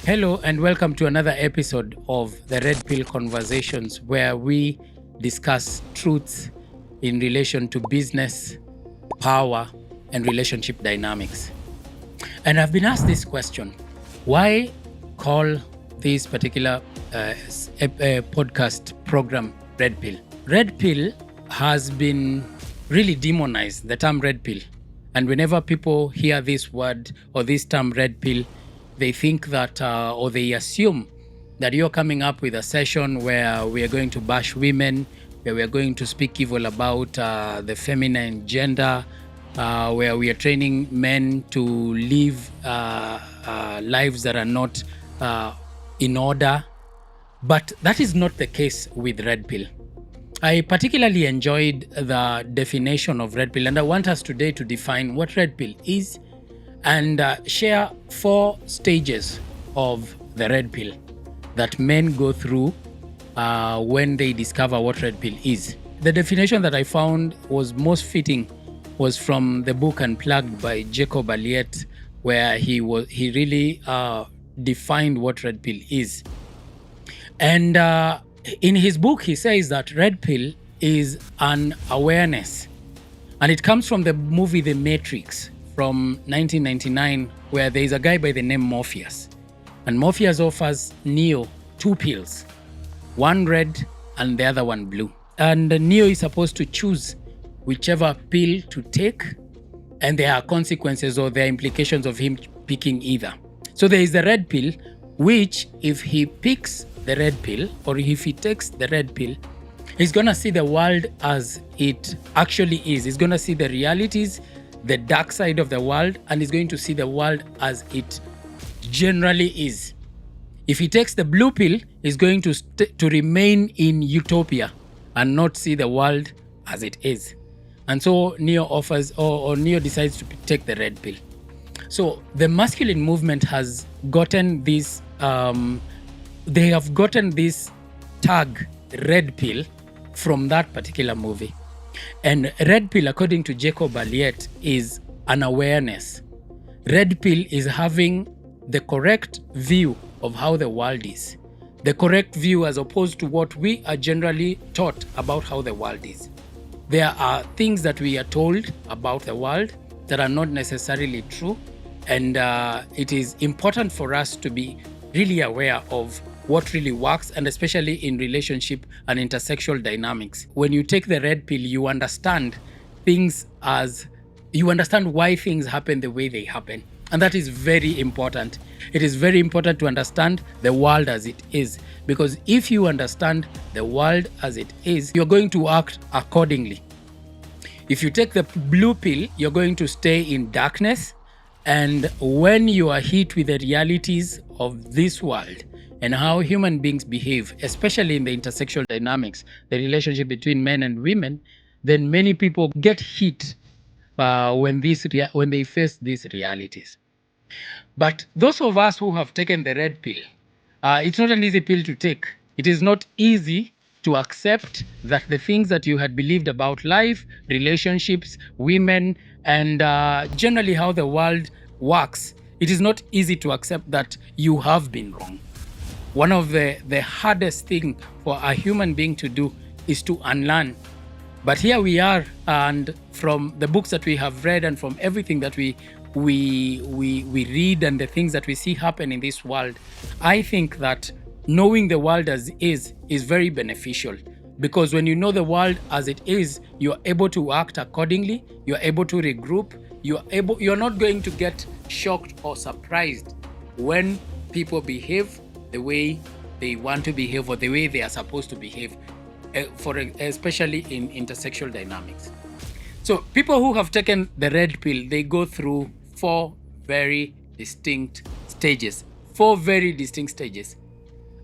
Hello and welcome to another episode of the Red Pill Conversations, where we discuss truths in relation to business, power, and relationship dynamics. And I've been asked this question: why call this particular podcast program Red Pill? Red Pill has been really demonized, the term Red Pill. And whenever people hear this word or this term Red Pill, they think that or they assume that you're coming up with a session where we are going to bash women, where we are going to speak evil about the feminine gender, where we are training men to live lives that are not in order. But that is not the case with Red Pill. I particularly enjoyed the definition of Red Pill, and I want us today to define what Red Pill is and share 4 stages of the Red Pill that men go through when they discover what Red Pill is. The definition that I found was most fitting was from the book Unplugged by Jacob Aliet, where he really defined what Red Pill is. And in his book, he says that Red Pill is an awareness, and it comes from the movie The Matrix from 1999, where there is a guy by the name Morpheus. And Morpheus offers Neo 2 pills, one red and the other one blue. And Neo is supposed to choose whichever pill to take, and there are consequences or there are implications of him picking either. So there is the red pill, which if he picks the red pill or if he takes the red pill, he's going to see the world as it actually is. He's going to see the realities, the dark side of the world, and he's going to see the world as it generally is. If he takes the blue pill, he's going to remain in utopia and not see the world as it is. And so Neo offers, or Neo decides to take the red pill. So the masculine movement has gotten this, they have gotten this tag red pill from that particular movie. And red pill, according to Jacob Aliet, is an awareness. Red pill is having the correct view of how the world is. The correct view as opposed to what we are generally taught about how the world is. There are things that we are told about the world that are not necessarily true. And it is important for us to be really aware of what really works, and especially in relationship and intersexual dynamics. When you take the red pill, you understand things you understand why things happen the way they happen. And that is very important. It is very important to understand the world as it is, because if you understand the world as it is, you're going to act accordingly. If you take the blue pill, you're going to stay in darkness. And when you are hit with the realities of this world and how human beings behave, especially in the intersexual dynamics, the relationship between men and women, then many people get hit when they face these realities. But those of us who have taken the red pill, it's not an easy pill to take. It is not easy to accept that the things that you had believed about life, relationships, women, and generally how the world works, it is not easy to accept that you have been wrong. One of the hardest thing for a human being to do is to unlearn. But here we are, and from the books that we have read and from everything that we read and the things that we see happen in this world, I think that knowing the world as is very beneficial. Because when you know the world as it is, you're able to act accordingly, you're able to regroup, you're not going to get shocked or surprised when people behave the way they want to behave or the way they are supposed to behave, especially in intersexual dynamics. So people who have taken the red pill, they go through 4 very distinct stages.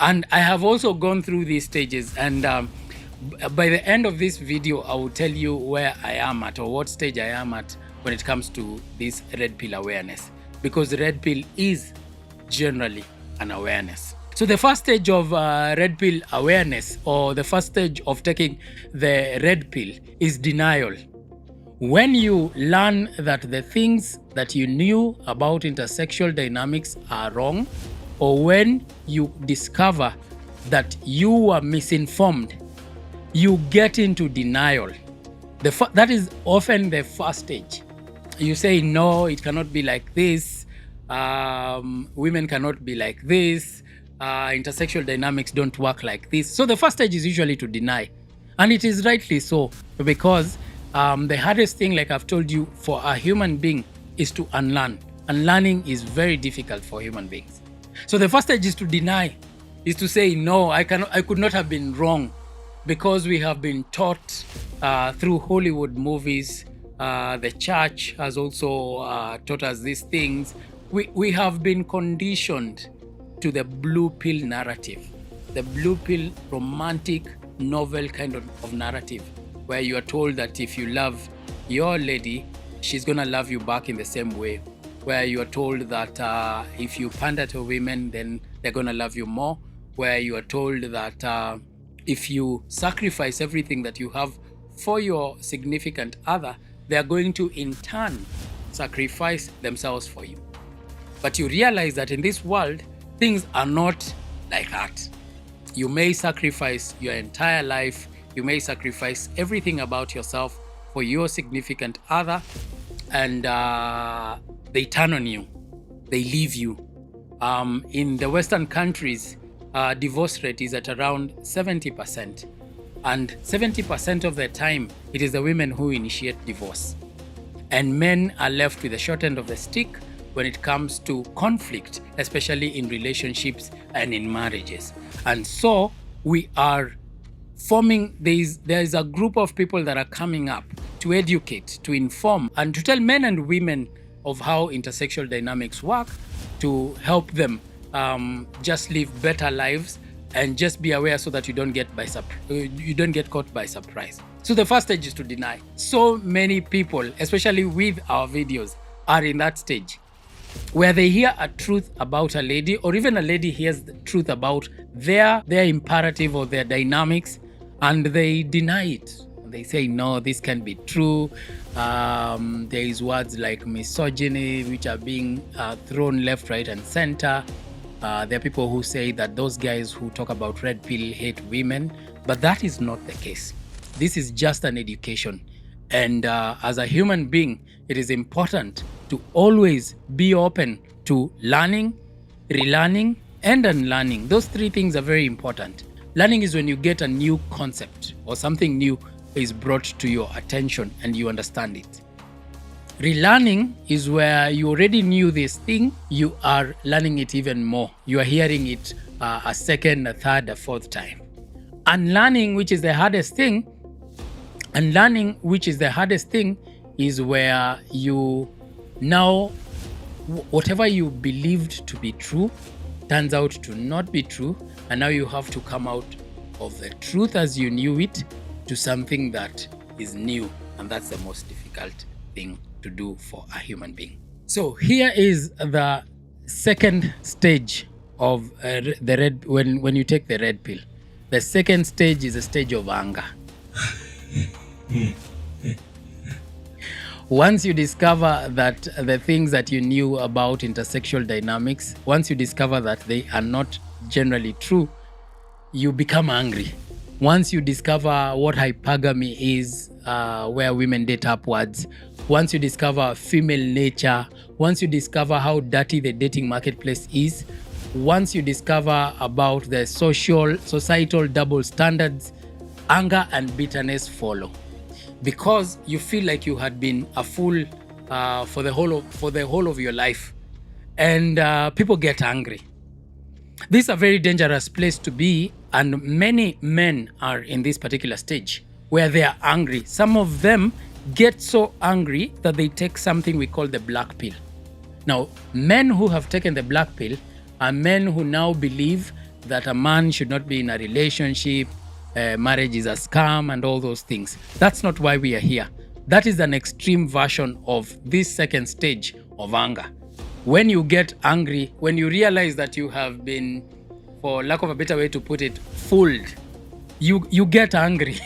And I have also gone through these stages, and by the end of this video, I will tell you where I am at or what stage I am at when it comes to this red pill awareness, because red pill is generally an awareness. So the first stage of red pill awareness, or the first stage of taking the red pill, is denial. When you learn that the things that you knew about intersexual dynamics are wrong, or when you discover that you are misinformed, you get into denial. That is often the first stage. You say, no, it cannot be like this. Women cannot be like this. Intersexual dynamics don't work like this. So the first stage is usually to deny. And it is rightly so, because the hardest thing, like I've told you, for a human being is to unlearn. Unlearning is very difficult for human beings. So the first stage is to deny, is to say, no, I could not have been wrong, because we have been taught through Hollywood movies. The church has also taught us these things. We have been conditioned to the blue pill narrative, the blue pill romantic novel kind of narrative, where you are told that if you love your lady, she's going to love you back in the same way, where you are told that if you pander to women, then they're going to love you more, where you are told that if you sacrifice everything that you have for your significant other, they are going to in turn sacrifice themselves for you. But you realize that in this world, things are not like that. You may sacrifice your entire life, you may sacrifice everything about yourself for your significant other, and they turn on you, they leave you. In the Western countries, divorce rate is at around 70%. And 70% of the time, it is the women who initiate divorce. And men are left with the short end of the stick when it comes to conflict, especially in relationships and in marriages. And so we are forming, there is a group of people that are coming up to educate, to inform, and to tell men and women of how intersexual dynamics work, to help them just live better lives, and just be aware so that you don't get caught by surprise. So the first stage is to deny. So many people, especially with our videos, are in that stage where they hear a truth about a lady, or even a lady hears the truth about their imperative or their dynamics, and they deny it. They say, no, this can't be true. There is words like misogyny, which are being thrown left, right, and center. There are people who say that those guys who talk about red pill hate women, but that is not the case. This is just an education. And as a human being, it is important to always be open to learning, relearning, and unlearning. Those three things are very important. Learning is when you get a new concept or something new is brought to your attention and you understand it. Relearning is where you already knew this thing, you are learning it even more. You are hearing it a second, a third, a fourth time. Unlearning, which is the hardest thing, is where you now, whatever you believed to be true turns out to not be true, and now you have to come out of the truth as you knew it to something that is new, and that's the most difficult thing to do for a human being. So here is the second stage of when you take the red pill. The second stage is a stage of anger. Once you discover that the things that you knew about intersexual dynamics, once you discover that they are not generally true, you become angry. Once you discover what hypergamy is, where women date upwards, once you discover female nature, once you discover how dirty the dating marketplace is, once you discover about the societal double standards, anger and bitterness follow. Because you feel like you had been a fool for the whole of your life, and people get angry. This is a very dangerous place to be, and many men are in this particular stage where they are angry. Some of them get so angry that they take something we call the black pill. Now, men who have taken the black pill are men who now believe that a man should not be in a relationship, marriage is a scam, and all those things. That's not why we are here. That is an extreme version of this second stage of anger. When you get angry, when you realize that you have been, for lack of a better way to put it, fooled, you get angry.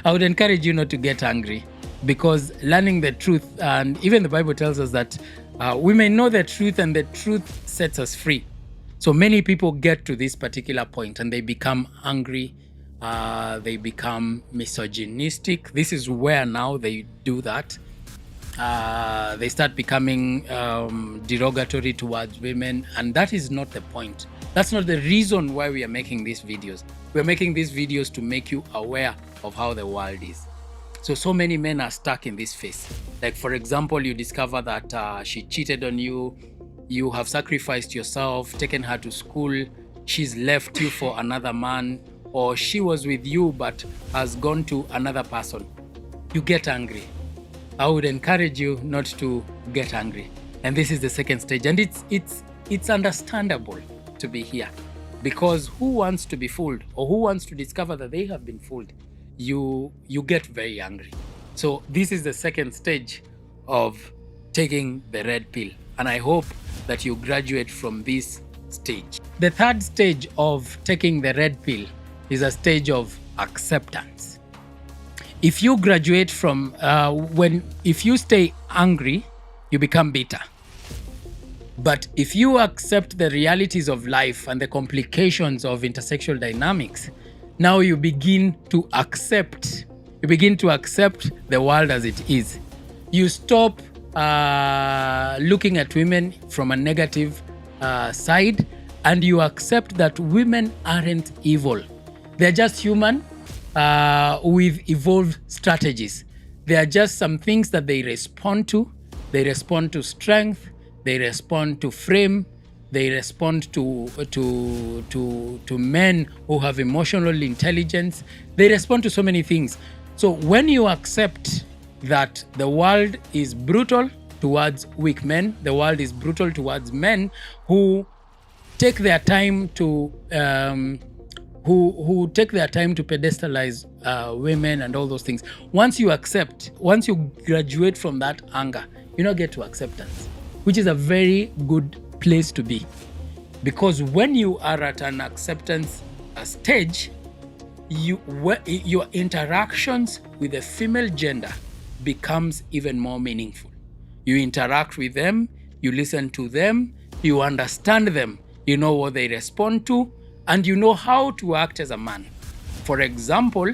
I would encourage you not to get angry, because learning the truth, and even the Bible tells us that We may know the truth, and the truth sets us free. So many people get to this particular point and they become angry, they become misogynistic. This is where now they do that. They start becoming derogatory towards women, and that is not the point. That's not the reason why we are making these videos. We're making these videos to make you aware of how the world is. So many men are stuck in this phase. Like, for example, you discover that she cheated on you, you have sacrificed yourself, taken her to school, she's left you for another man, or she was with you but has gone to another person. You get angry. I would encourage you not to get angry. And this is the second stage. And it's understandable to be here, because who wants to be fooled, or who wants to discover that they have been fooled? You get very angry. So this is the second stage of taking the red pill. And I hope that you graduate from this stage. The third stage of taking the red pill is a stage of acceptance. If you graduate from, if you stay angry, you become bitter. But if you accept the realities of life and the complications of intersexual dynamics, now you begin to accept the world as it is. You stop looking at women from a negative side, and you accept that women aren't evil. They're just human with evolved strategies. They are just some things that they respond to. They respond to strength. They respond to frame. They respond to men who have emotional intelligence. They respond to so many things. So when you accept that the world is brutal towards weak men, the world is brutal towards men who take their time to who take their time to pedestalize women and all those things. Once you graduate from that anger, you now get to acceptance, which is a very good place to be. Because when you are at an acceptance stage, your interactions with the female gender becomes even more meaningful. You interact with them, you listen to them, you understand them, you know what they respond to, and you know how to act as a man. For example,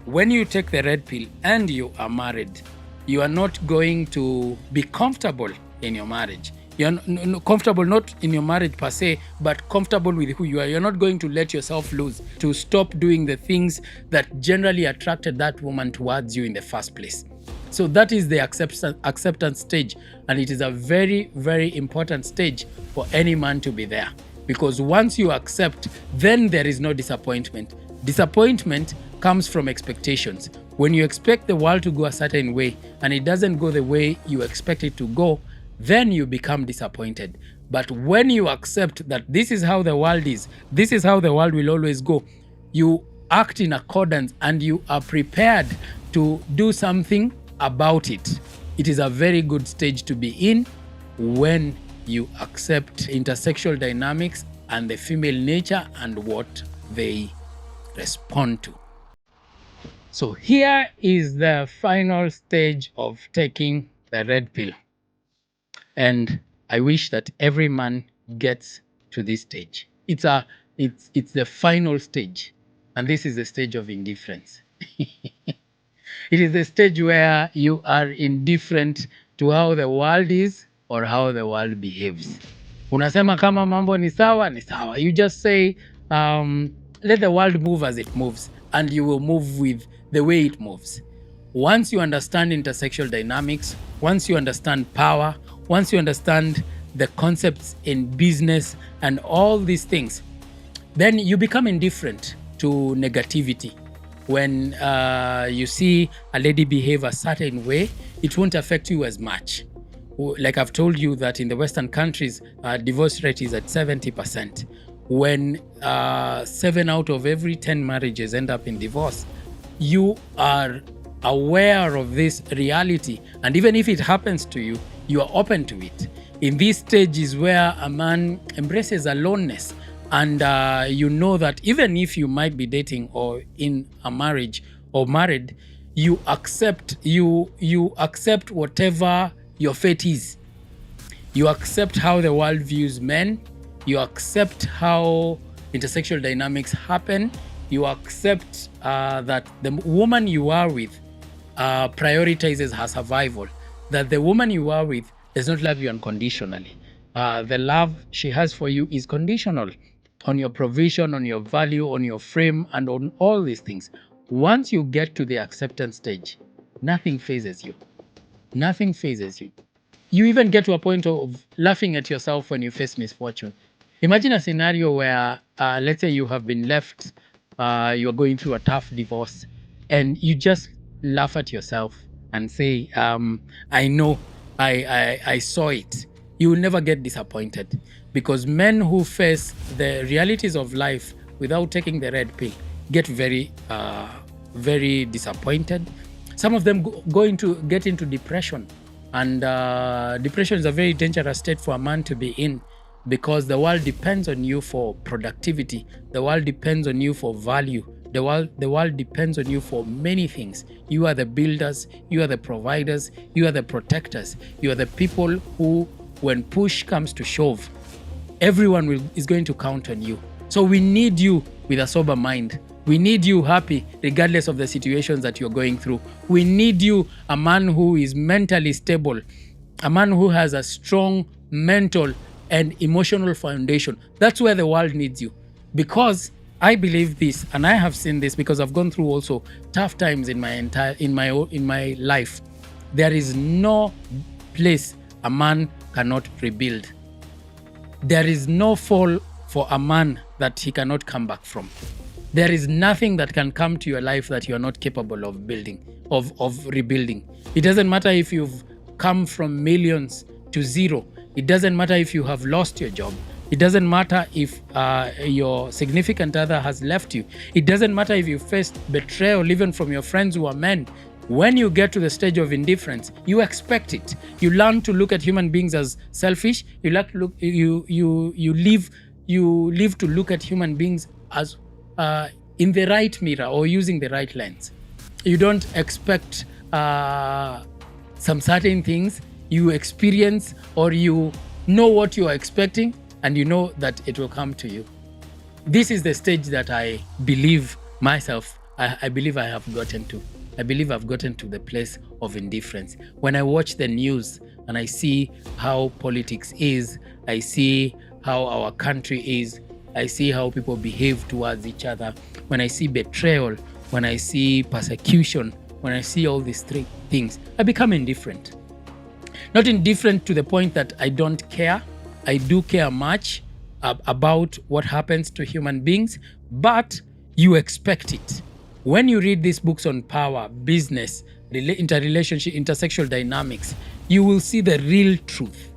when you take the red pill and you are married, you are not going to be comfortable in your marriage. You're comfortable not in your marriage per se, but comfortable with who you are. You're not going to let yourself loose, to stop doing the things that generally attracted that woman towards you in the first place. So that is the acceptance stage, and it is a very, very important stage for any man to be there. Because once you accept, then there is no disappointment. Disappointment comes from expectations. When you expect the world to go a certain way and it doesn't go the way you expect it to go, then you become disappointed. But when you accept that this is how the world is, this is how the world will always go, you act in accordance and you are prepared to do something about it. It is a very good stage to be in when you accept intersexual dynamics and the female nature and what they respond to. So here is the final stage of taking the red pill. And I wish that every man gets to this stage. It's the final stage. And this is the stage of indifference. It is the stage where you are indifferent to how the world is or how the world behaves. Unasema kama mambo ni sawa, ni sawa. You just say, let the world move as it moves, and you will move with the way it moves. Once you understand intersexual dynamics, once you understand power, once you understand the concepts in business and all these things, then you become indifferent to negativity. When you see a lady behave a certain way, it won't affect you as much. Like I've told you that in the Western countries, divorce rate is at 70%. When 7 out of every 10 marriages end up in divorce, you are aware of this reality. And even if it happens to you, you are open to it. In these stages where a man embraces aloneness, and you know that even if you might be dating or in a marriage or married, you accept whatever your fate is. You accept how the world views men. You accept how intersexual dynamics happen. You accept that the woman you are with prioritizes her survival. That the woman you are with does not love you unconditionally. The love she has for you is conditional on your provision, on your value, on your frame, and on all these things. Once you get to the acceptance stage, nothing phases you. Nothing phases you. You even get to a point of laughing at yourself when you face misfortune. Imagine a scenario where, let's say, you have been left, you're going through a tough divorce, and you just laugh at yourself and say, I know, I saw it. You will never get disappointed, because men who face the realities of life without taking the red pill get very, very disappointed. Some of them get into depression. And depression is a very dangerous state for a man to be in, because the world depends on you for productivity. The world depends on you for value. The world depends on you for many things. You are the builders, you are the providers, you are the protectors. You are the people who, when push comes to shove, everyone is going to count on you. So we need you with a sober mind. We need you happy regardless of the situations that you're going through. We need you, a man who is mentally stable, a man who has a strong mental and emotional foundation. That's where the world needs you. Because I believe this, and I have seen this because I've gone through also tough times in my life. There is no place a man cannot rebuild. There is no fall for a man that he cannot come back from. There is nothing that can come to your life that you are not capable of building, of rebuilding. It doesn't matter if you've come from millions to zero. It doesn't matter if you have lost your job. It doesn't matter if your significant other has left you. It doesn't matter if you faced betrayal even from your friends who are men. When you get to the stage of indifference, you expect it. You learn to look at human beings as selfish. You learn to look. You live to look at human beings as in the right mirror or using the right lens. You don't expect some certain things. You experience, or you know what you are expecting, and you know that it will come to you. This is the stage that I believe myself, I believe I have gotten to. I believe I've gotten to the place of indifference. When I watch the news and I see how politics is, I see how our country is, I see how people behave towards each other. When I see betrayal, when I see persecution, when I see all these three things, I become indifferent. Not indifferent to the point that I don't care. I do care much about what happens to human beings, but you expect it. When you read these books on power, business, interrelationship, intersexual dynamics, you will see the real truth.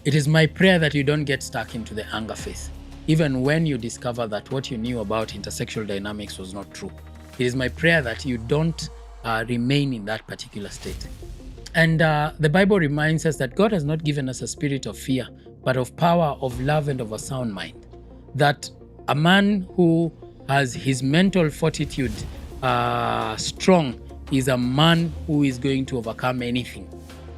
It is my prayer that you don't get stuck into the anger phase, even when you discover that what you knew about intersexual dynamics was not true. It is my prayer that you don't remain in that particular state. And the Bible reminds us that God has not given us a spirit of fear, but of power, of love, and of a sound mind. That a man who has his mental fortitude strong is a man who is going to overcome anything.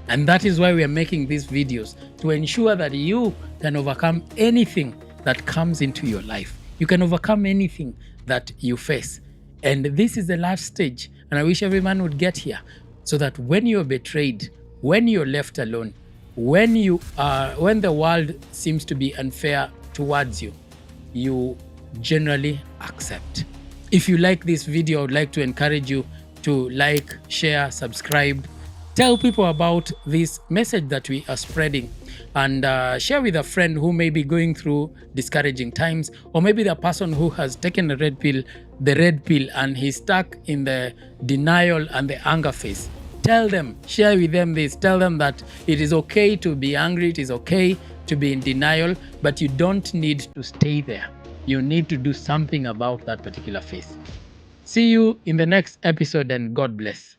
And that is why we are making these videos, to ensure that you can overcome anything that comes into your life. You can overcome anything that you face. And this is the last stage. And I wish every man would get here, so that when you're betrayed, when you're left alone, when the world seems to be unfair towards you, you generally accept. If you like this video, I would like to encourage you to like, share, subscribe. Tell people about this message that we are spreading, and share with a friend who may be going through discouraging times, or maybe the person who has taken the red pill, and he's stuck in the denial and the anger phase. Tell them, share with them this, tell them that it is okay to be angry, it is okay to be in denial, but you don't need to stay there. You need to do something about that particular phase. See you in the next episode, and God bless.